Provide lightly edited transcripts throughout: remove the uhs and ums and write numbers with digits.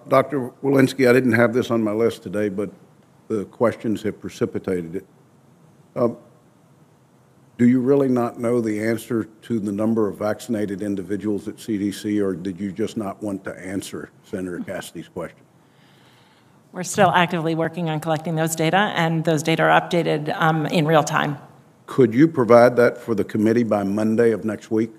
Dr. Walensky, I didn't have this on my list today, but the questions have precipitated it. Do you really not know the answer to the number of vaccinated individuals at CDC, or did you just not want to answer Senator Cassidy's question? We're still actively working on collecting those data, and those data are updated in real time. Could you provide that for the committee by Monday of next week?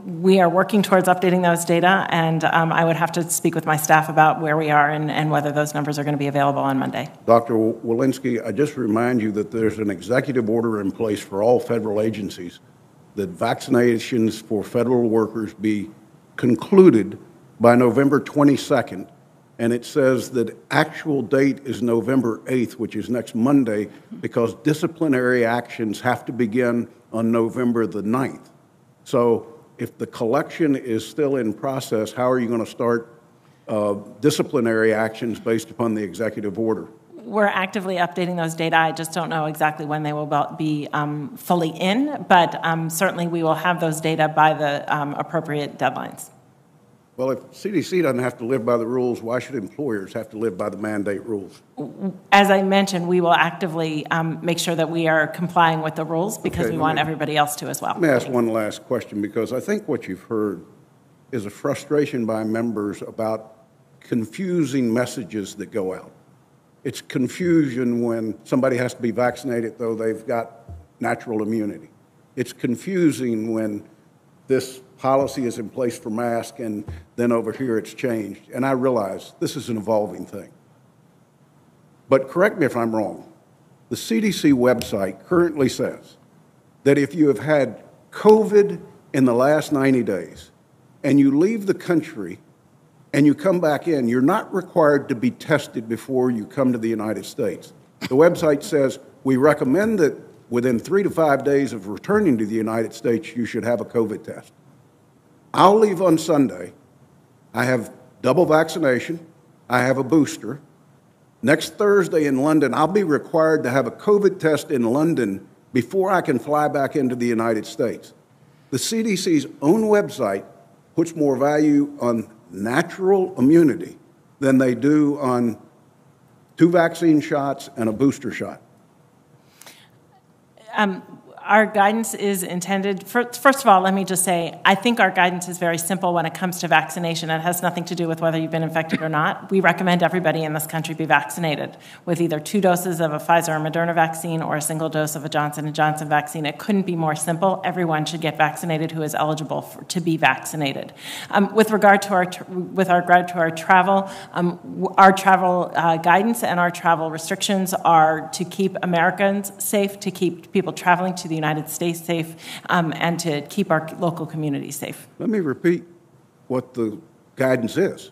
We are working towards updating those data, and I would have to speak with my staff about where we are and whether those numbers are going to be available on Monday. Dr. Walensky, I just remind you that there's an executive order in place for all federal agencies that vaccinations for federal workers be concluded by November 22nd, and it says that actual date is November 8th, which is next Monday, because disciplinary actions have to begin on November the 9th. So if the collection is still in process, how are you going to start disciplinary actions based upon the executive order? We're actively updating those data. I just don't know exactly when they will be fully in, but certainly we will have those data by the appropriate deadlines. Well, if CDC doesn't have to live by the rules, why should employers have to live by the mandate rules? As I mentioned, we will actively make sure that we are complying with the rules because we want everybody else to as well. Let me ask one last question, because I think what you've heard is a frustration by members about confusing messages that go out. It's confusion when somebody has to be vaccinated, though they've got natural immunity. It's confusing when this policy is in place for masks, and then over here it's changed. And I realize this is an evolving thing. But correct me if I'm wrong. The CDC website currently says that if you have had COVID in the last 90 days and you leave the country and you come back in, you're not required to be tested before you come to the United States. The website says we recommend that within 3 to 5 days of returning to the United States, you should have a COVID test. I'll leave on Sunday. I have double vaccination. I have a booster. Next Thursday in London, I'll be required to have a COVID test in London before I can fly back into the United States. The CDC's own website puts more value on natural immunity than they do on 2 vaccine shots and a booster shot. Our guidance is intended, first of all, let me just say, I think our guidance is very simple when it comes to vaccination. It has nothing to do with whether you've been infected or not. We recommend everybody in this country be vaccinated with either 2 doses of a Pfizer or Moderna vaccine or a single dose of a Johnson & Johnson vaccine. It couldn't be more simple. Everyone should get vaccinated who is eligible to be vaccinated. With regard to our travel, our travel guidance and our travel restrictions are to keep Americans safe, to keep people traveling to the United States safe, and to keep our local communities safe. Let me repeat what the guidance is.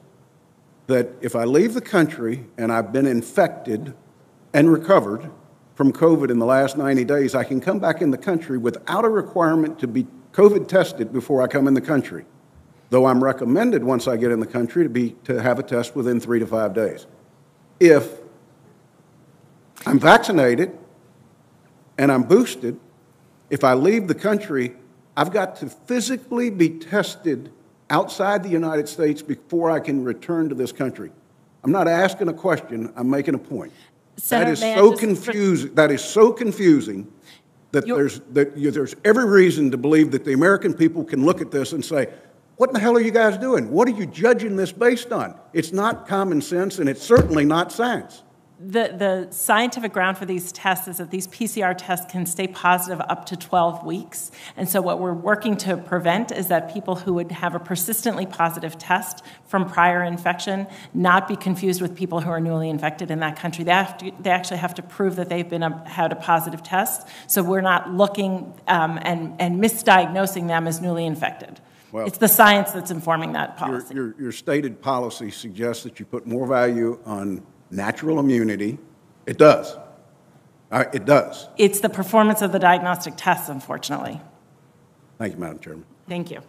That if I leave the country and I've been infected and recovered from COVID in the last 90 days, I can come back in the country without a requirement to be COVID tested before I come in the country. Though I'm recommended once I get in the country to have a test within 3 to 5 days. If I'm vaccinated and I'm boosted, if I leave the country, I've got to physically be tested outside the United States before I can return to this country. I'm not asking a question, I'm making a point. Senator, that is so confusing that there's every reason to believe that the American people can look at this and say, what the hell are you guys doing? What are you judging this based on? It's not common sense, and it's certainly not science. The scientific ground for these tests is that these PCR tests can stay positive up to 12 weeks. And so what we're working to prevent is that people who would have a persistently positive test from prior infection not be confused with people who are newly infected in that country. They actually have to prove that they've had a positive test. So we're not looking and misdiagnosing them as newly infected. Well, it's the science that's informing that policy. Your stated policy suggests that you put more value on natural immunity. It does. It does. It's the performance of the diagnostic tests, unfortunately. Thank you, Madam Chairman. Thank you.